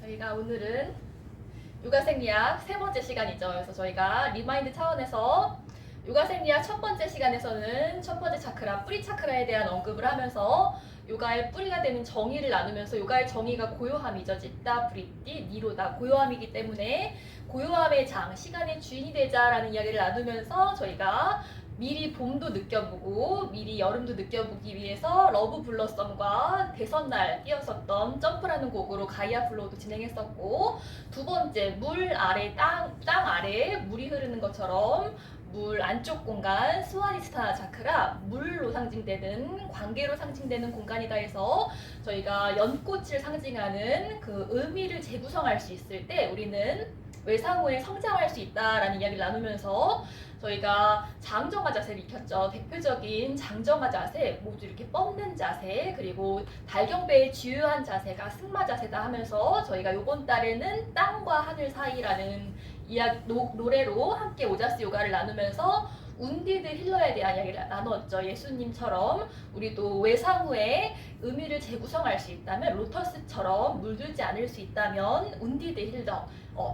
저희가 오늘은 요가생리학 세 번째 시간이죠. 그래서 저희가 리마인드 차원에서 요가생리학 첫 번째 시간에서는 첫 번째 차크라, 뿌리 차크라에 대한 언급을 하면서 요가의 뿌리가 되는 정의를 나누면서 요가의 정의가 고요함이죠. 찌따, 브리띠, 니로다. 고요함이기 때문에 고요함의 장, 시간의 주인이 되자라는 이야기를 나누면서 저희가 미리 봄도 느껴보고 미리 여름도 느껴보기 위해서 러브 블러썸과 대선날 띄었었던 점프라는 곡으로 가이아 플로우도 진행했었고, 두 번째 물 아래 땅 아래 물이 흐르는 것처럼 물 안쪽 공간 스와리스타나 차크라, 물로 상징되는 관계로 상징되는 공간이다 해서 저희가 연꽃을 상징하는 그 의미를 재구성할 수 있을 때 우리는 외상후에 성장할 수 있다라는 이야기를 나누면서 저희가 장정화 자세를 익혔죠. 대표적인 장정화 자세, 모두 이렇게 뻗는 자세, 그리고 달경배의 주요한 자세가 승마 자세다 하면서 저희가 이번 달에는 땅과 하늘 사이라는 노래로 함께 오자스 요가를 나누면서 운디드 힐러에 대한 이야기를 나누었죠. 예수님처럼 우리도 외상 후에 의미를 재구성할 수 있다면, 로터스처럼 물들지 않을 수 있다면 운디드 힐러,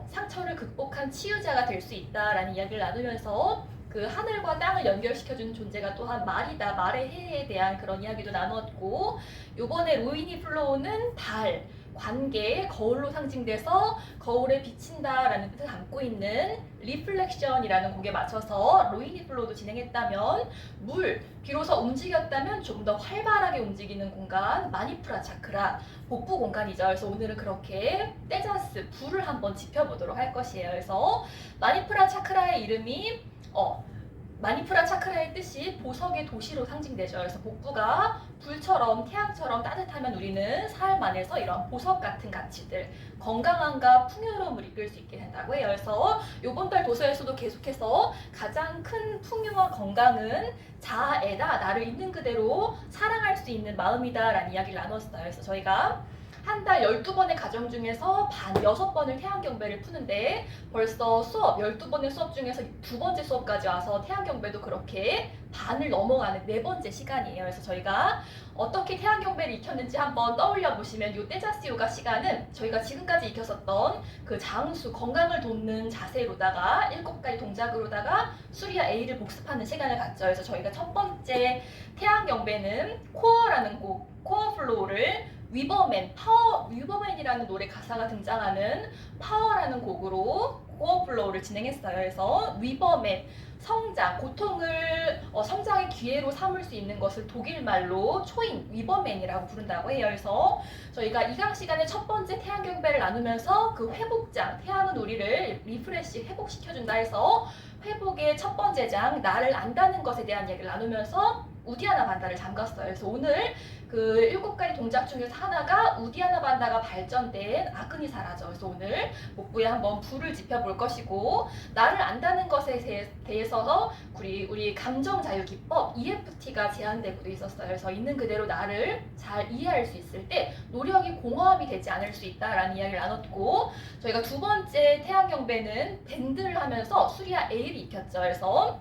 상처를 극복한 치유자가 될 수 있다라는 이야기를 나누면서 그 하늘과 땅을 연결시켜주는 존재가 또한 말이다, 말의 해에 대한 그런 이야기도 나누었고, 요번에 로이니 플로우는 달, 관계, 거울로 상징돼서 거울에 비친다라는 뜻을 담고 있는 리플렉션이라는 곡에 맞춰서 로이니 플로우도 진행했다면, 물, 비로소 움직였다면 좀 더 활발하게 움직이는 공간, 마니푸라 차크라, 복부 공간이죠. 그래서 오늘은 그렇게 떼자스, 불을 한번 짚어보도록 할 것이에요. 그래서 마니푸라 차크라의 이름이 마니푸라 차크라의 뜻이 보석의 도시로 상징되죠. 그래서 복부가 불처럼 태양처럼 따뜻하면 우리는 삶 안에서 이런 보석 같은 가치들, 건강함과 풍요로움을 이끌 수 있게 된다고 해요. 그래서 이번 달 도서에서도 계속해서 가장 큰 풍요와 건강은 자아애다, 나를 있는 그대로 사랑할 수 있는 마음이다 라는 이야기를 나눴어요. 그래서 저희가 한 달 12번의 과정 중에서 반 6번을 태양경배를 푸는데 벌써 수업 12번의 수업 중에서 두 번째 수업까지 와서 태양경배도 그렇게 반을 넘어가는 네 번째 시간이에요. 그래서 저희가 어떻게 태양경배를 익혔는지 한번 떠올려 보시면, 이 떼자스 요가 시간은 저희가 지금까지 익혔었던 그 장수, 건강을 돕는 자세로다가 7가지 동작으로다가 수리아 A를 복습하는 시간을 갖죠. 그래서 저희가 첫 번째 태양경배는 코어라는 곡, 코어 플로우를 위버맨이라는 노래 가사가 등장하는 파워라는 곡으로 코어 플로우를 진행했어요. 그래서 위버맨, 성장, 고통을 성장의 기회로 삼을 수 있는 것을 독일말로 초인, 위버맨이라고 부른다고 해요. 그래서 저희가 이 강 시간에 첫 번째 태양경배를 나누면서 그 회복장, 태양은 우리를 리프레시, 회복시켜준다 해서 회복의 첫 번째 장, 나를 안다는 것에 대한 얘기를 나누면서 우디아나 반다를 잠갔어요. 그래서 오늘 그 7가지 동작 중에서 하나가 우디아나 반다가 발전된 아그니사라죠. 그래서 오늘 복부에 한번 불을 지펴볼 것이고, 나를 안다는 것에 대해서 우리 감정 자유 기법 EFT가 제한되고도 있었어요. 그래서 있는 그대로 나를 잘 이해할 수 있을 때 노력이 공허함이 되지 않을 수 있다라는 이야기를 나눴고, 저희가 두 번째 태양경배는 밴드를 하면서 수리아 A를 익혔죠. 그래서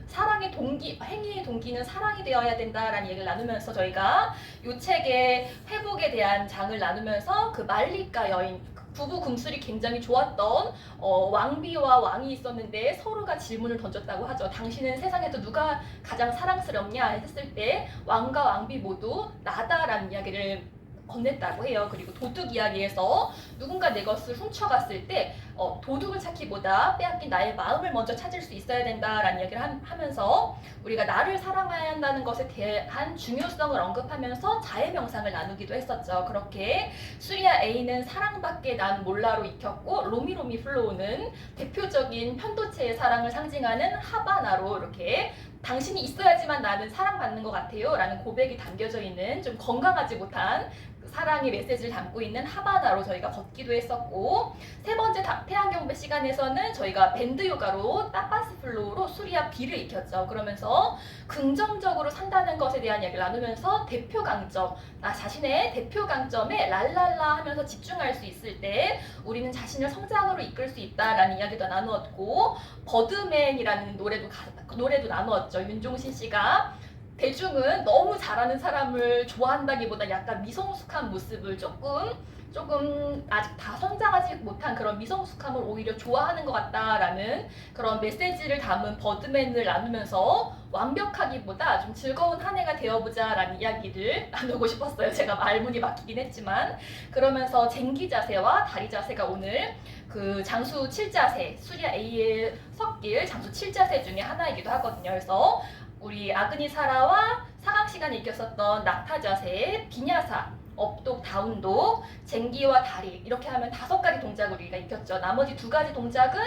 사랑의 동기, 행위의 동기는 사랑이 되어야 된다라는 얘기를 나누면서 저희가 이 책의 회복에 대한 장을 나누면서 그 말리카 여인, 부부 금술이 굉장히 좋았던 왕비와 왕이 있었는데 서로가 질문을 던졌다고 하죠. 당신은 세상에서 누가 가장 사랑스럽냐 했을 때 왕과 왕비 모두 나다라는 이야기를 건넸다고 해요. 그리고 도둑 이야기에서 누군가 내 것을 훔쳐갔을 때 도둑을 찾기보다 빼앗긴 나의 마음을 먼저 찾을 수 있어야 된다라는 이야기를 하면서 우리가 나를 사랑해야 한다는 것에 대한 중요성을 언급하면서 자해 명상을 나누기도 했었죠. 그렇게 수리아 A는 사랑밖에 난 몰라로 익혔고, 로미로미 플로우는 대표적인 편도체의 사랑을 상징하는 하바나로 이렇게 당신이 있어야지만 나는 사랑받는 것 같아요 라는 고백이 담겨져 있는 좀 건강하지 못한 사랑의 메시지를 담고 있는 하바나로 저희가 걷기도 했었고, 세 번째 태양경배 시간에서는 저희가 밴드 요가로 따파스 플로우로 수리아 B를 익혔죠. 그러면서 긍정적으로 산다는 것에 대한 이야기를 나누면서 대표 강점, 나 자신의 대표 강점에 랄랄라 하면서 집중할 수 있을 때 우리는 자신을 성장으로 이끌 수 있다라는 이야기도 나누었고, 버드맨이라는 노래도 나누었죠. 윤종신 씨가 대중은 너무 잘하는 사람을 좋아한다기보다 약간 미성숙한 모습을 조금 아직 다 성장하지 못한 그런 미성숙함을 오히려 좋아하는 것 같다라는 그런 메시지를 담은 버드맨을 나누면서 완벽하기보다 좀 즐거운 한 해가 되어보자라는 이야기를 나누고 싶었어요. 제가 말문이 막히긴 했지만 그러면서 쟁기 자세와 다리 자세가 오늘 그 장수 7자세, 수리아 A에 섞일 장수 7자세 중에 하나이기도 하거든요. 그래서 우리 아그니사라와 상학 시간에 익혔었던 낙타 자세, 비냐사, 업독, 다운독, 쟁기와 다리 이렇게 하면 5가지 동작을 우리가 익혔죠. 나머지 2가지 동작은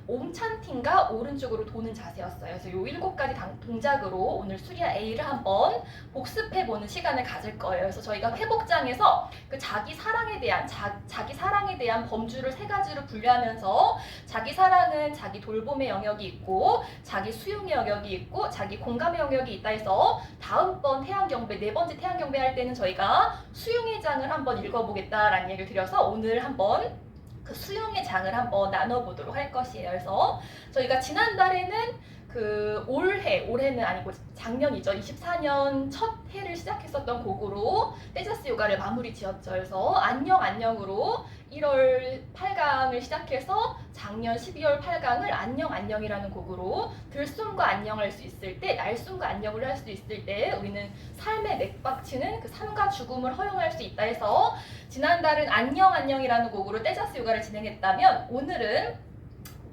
옴찬팅과 오른쪽으로 도는 자세였어요. 그래서 이 7가지 동작으로 오늘 수리아 A를 한번 복습해보는 시간을 가질 거예요. 그래서 저희가 회복장에서 그 자기 사랑에 대한 범주를 3가지로 분류하면서 자기 사랑은 자기 돌봄의 영역이 있고 자기 수용의 영역이 있고 자기 공감의 영역이 있다 해서 다음번 태양경배 4번째 태양경배 할 때는 저희가 수용의 장을 한번 읽어보겠다라는 얘기를 드려서 오늘 한번 그 수용의 장을 한번 나눠보도록 할 것이에요. 그래서 저희가 지난달에는 그 올해는 아니고 작년이죠. 24년 첫 해를 시작했었던 곡으로 떼자스 요가를 마무리 지었죠. 그래서 안녕으로 1월 8강을 시작해서 작년 12월 8강을 안녕이라는 곡으로 들숨과 안녕을 할 수 있을 때, 날숨과 안녕을 할 수 있을 때 우리는 삶에 맥박치는 그 삶과 죽음을 허용할 수 있다 해서 지난달은 안녕이라는 곡으로 떼자스 요가를 진행했다면 오늘은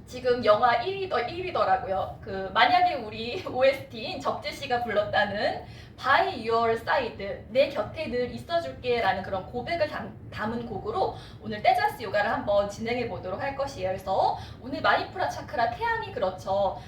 지금 영화 1위더라고요. 그 만약에 우리 OST인 적재 씨가 불렀다는 By Your Side, 내 곁에 늘 있어줄게 라는 그런 고백을 담은 곡으로 오늘 떼자스 요가를 한번 진행해 보도록 할 것이에요. 그래서 오늘 마니푸라 차크라 태양이 그렇죠.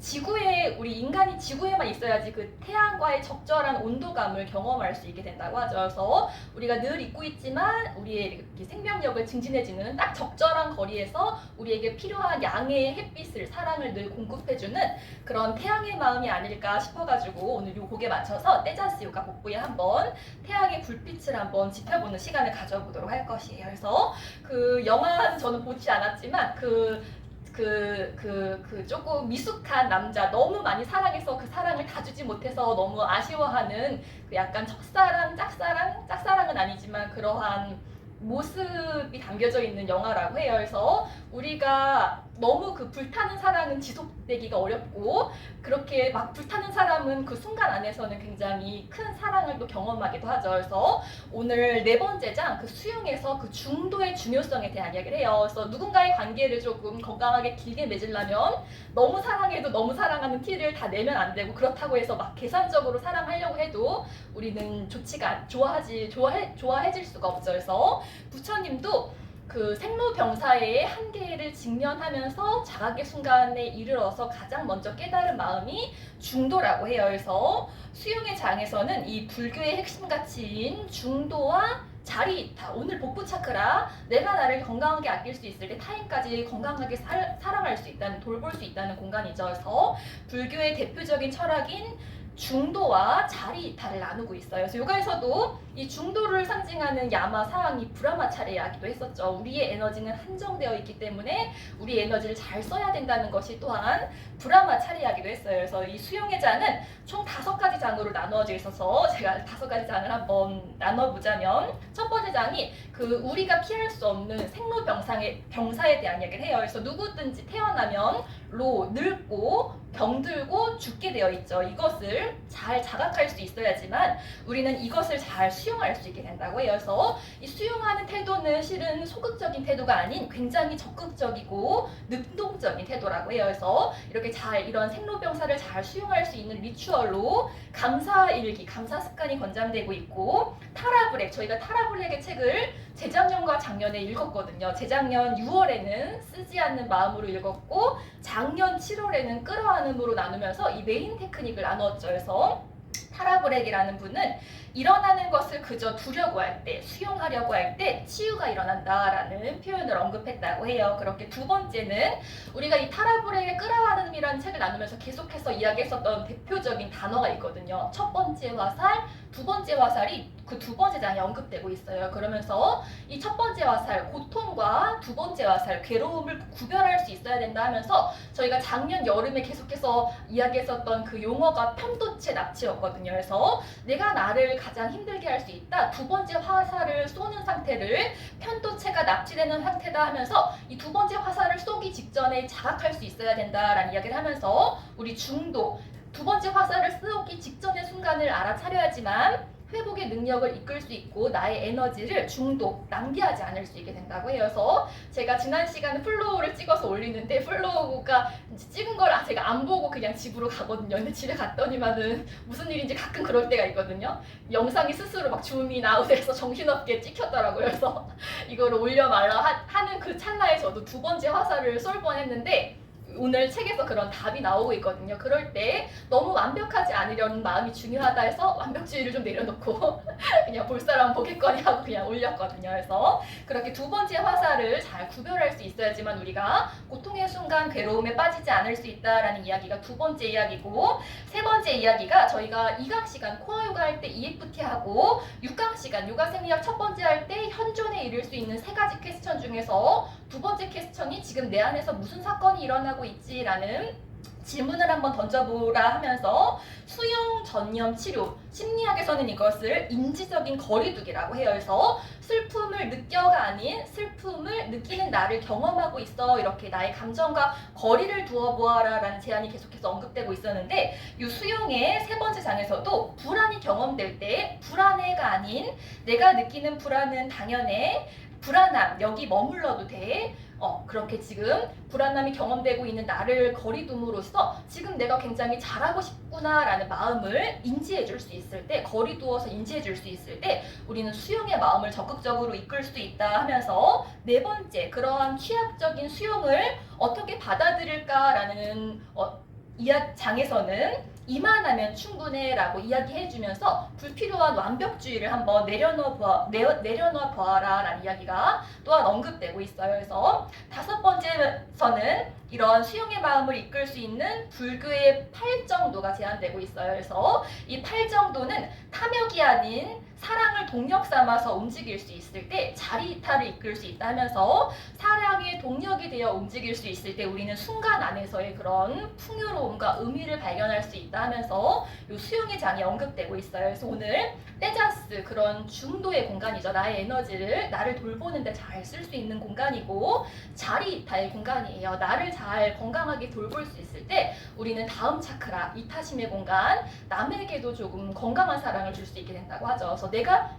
지구에 우리 인간이 지구에만 있어야지 그 태양과의 적절한 온도감을 경험할 수 있게 된다고 하죠. 그래서 우리가 늘 잊고 있지만 우리의 생명력을 증진해주는 딱 적절한 거리에서 우리에게 필요한 양의 햇빛을 사랑을 늘 공급해주는 그런 태양의 마음이 아닐까 싶어가지고 오늘 이 곡에 맞춰서 떼자스 요가 복부에 한번 태양의 불빛을 한번 지펴보는 시간을 가져보도록 할 것이에요. 그래서 그 영화는 저는 보지 않았지만 조금 미숙한 남자, 너무 많이 사랑해서 그 사랑을 다 주지 못해서 너무 아쉬워하는 그 약간 첫사랑, 짝사랑은 아니지만 그러한 모습이 담겨져 있는 영화라고 해요. 그래서 우리가 너무 그 불타는 사랑은 지속되기가 어렵고 그렇게 막 불타는 사람은 그 순간 안에서는 굉장히 큰 사랑을 또 경험하기도 하죠. 그래서 오늘 4번째 장 그 수용에서 그 중도의 중요성에 대한 이야기를 해요. 그래서 누군가의 관계를 조금 건강하게 길게 맺으려면 너무 사랑해도 너무 사랑하는 티를 다 내면 안 되고 그렇다고 해서 막 계산적으로 사랑하려고 해도 우리는 좋아해질 수가 없죠. 그래서 부처님도 그 생로병사의 한계를 직면하면서 자각의 순간에 이르러서 가장 먼저 깨달은 마음이 중도라고 해요. 그래서 수용의 장에서는 이 불교의 핵심 가치인 중도와 자리이타, 오늘 복부 차크라, 내가 나를 건강하게 아낄 수 있을 때 타인까지 건강하게 사랑할 수 있다는, 돌볼 수 있다는 공간이죠. 그래서 불교의 대표적인 철학인 중도와 자리이타를 나누고 있어요. 그래서 요가에서도 이 중도를 상징하는 야마, 사왕이 브라마차를 이야기도 했었죠. 우리의 에너지는 한정되어 있기 때문에 우리 에너지를 잘 써야 된다는 것이 또한 브라마차를 이야기도 했어요. 그래서 이 수용의 장은 총 5가지 장으로 나누어져 있어서 제가 5가지 장을 한번 나눠보자면 첫 번째 장이 그 우리가 피할 수 없는 생로병사에 대한 이야기를 해요. 그래서 누구든지 태어나면 늙고 병들고 죽게 되어 있죠. 이것을 잘 자각할 수 있어야지만 우리는 이것을 잘 수용할 수 있게 된다고 해요. 그래서 이 수용하는 태도는 실은 소극적인 태도가 아닌 굉장히 적극적이고 능동적인 태도라고 해요. 그래서 이렇게 이런 생로병사를 잘 수용할 수 있는 리추얼로 감사일기, 감사 습관이 권장되고 있고 타라블랙, 저희가 타라블랙의 책을 재작년과 작년에 읽었거든요. 재작년 6월에는 쓰지 않는 마음으로 읽었고 작년 7월에는 끌어안음으로 나누면서 이 메인 테크닉을 나누었죠. 그래서 타라브렉이라는 분은 일어나는 것을 그저 두려고 할 때, 수용하려고 할 때 치유가 일어난다라는 표현을 언급했다고 해요. 그렇게 두 번째는 우리가 이 타라불에게 끌어안음이라는 책을 나누면서 계속해서 이야기했었던 대표적인 단어가 있거든요. 첫 번째 화살, 두 번째 화살이 그 두 번째 장에 언급되고 있어요. 그러면서 이 첫 번째 화살, 고통과 두 번째 화살, 괴로움을 구별할 수 있어야 된다 하면서 저희가 작년 여름에 계속해서 이야기했었던 그 용어가 편도체 납치였거든요. 그래서 내가 나를 가장 힘들게 할 수 있다. 두 번째 화살을 쏘는 상태를 편도체가 납치되는 상태다 하면서 이 두 번째 화살을 쏘기 직전에 자각할 수 있어야 된다라는 이야기를 하면서 우리 중도, 두 번째 화살을 쏘기 직전의 순간을 알아차려야지만 회복의 능력을 이끌 수 있고 나의 에너지를 중독, 낭비하지 않을 수 있게 된다고 해요. 그래서 제가 지난 시간에 플로우를 찍어서 올리는데 플로우가 찍은 걸 제가 안 보고 그냥 집으로 가거든요. 근데 집에 갔더니만은 무슨 일인지 가끔 그럴 때가 있거든요. 영상이 스스로 막 줌인 아웃해서 정신없게 찍혔더라고요. 그래서 이거를 올려 말라 하는 그 찰나에 저도 두 번째 화살을 쏠 뻔했는데 오늘 책에서 그런 답이 나오고 있거든요. 그럴 때 너무 완벽하지 않으려는 마음이 중요하다 해서 완벽주의를 좀 내려놓고 그냥 볼 사람 보겠거니 하고 그냥 올렸거든요. 그래서 그렇게 두 번째 화살을 잘 구별할 수 있어야지만 우리가 고통의 순간 괴로움에 빠지지 않을 수 있다라는 이야기가 두 번째 이야기고, 세 번째 이야기가 저희가 2강 시간 코어 요가 할 때 EFT 하고 6강 시간 요가 생리학 첫 번째 할 때 현존에 이를 수 있는 세 가지 퀘스천 중에서 두 번째 퀘스천이 지금 내 안에서 무슨 사건이 일어나고 있지라는 질문을 한번 던져보라 하면서 수용 전념 치료, 심리학에서는 이것을 인지적인 거리두기라고 해요. 그래서 슬픔을 느껴가 아닌 슬픔을 느끼는 나를 경험하고 있어, 이렇게 나의 감정과 거리를 두어 보아라 라는 제안이 계속해서 언급되고 있었는데, 이 수용의 세 번째 장에서도 불안이 경험될 때 불안해가 아닌 내가 느끼는 불안은 당연해, 불안함 여기 머물러도 돼, 그렇게 지금 불안함이 경험되고 있는 나를 거리둠으로써 지금 내가 굉장히 잘하고 싶구나라는 마음을 인지해 줄 수 있을 때, 거리 두어서 인지해 줄 수 있을 때 우리는 수용의 마음을 적극적으로 이끌 수 있다 하면서, 네 번째 그러한 취약적인 수용을 어떻게 받아들일까라는 장에서는 이만하면 충분해 라고 이야기해주면서 불필요한 완벽주의를 한번 내려놓아 보아라 라는 이야기가 또한 언급되고 있어요. 그래서 다섯 번째에서는 이런 수용의 마음을 이끌 수 있는 불교의 8정도가 제한되고 있어요. 그래서 이 8정도는 탐욕이 아닌 사랑을 동력 삼아서 움직일 수 있을 때 자리이탈을 이끌 수 있다 하면서, 사랑의 동력이 되어 움직일 수 있을 때 우리는 순간 안에서의 그런 풍요로움과 의미를 발견할 수 있다 하면서 이 수용의 장이 언급되고 있어요. 그래서 오늘 떼자스, 그런 중도의 공간이죠. 나의 에너지를 나를 돌보는 데 잘 쓸 수 있는 공간이고, 자리이탈 공간이에요. 나를 잘 건강하게 돌볼 수 있을 때 우리는 다음 차크라, 이타심의 공간, 남에게도 조금 건강한 사랑을 줄 수 있게 된다고 하죠. 그래서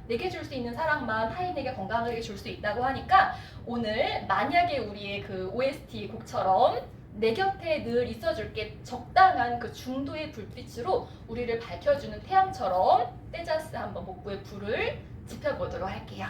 내게 줄 수 있는 사랑만 타인에게 건강하게 줄 수 있다고 하니까, 오늘 만약에 우리의 그 OST 곡처럼 내 곁에 늘 있어줄게, 적당한 그 중도의 불빛으로 우리를 밝혀주는 태양처럼 떼자스 한번 복부의 불을 지펴보도록 할게요.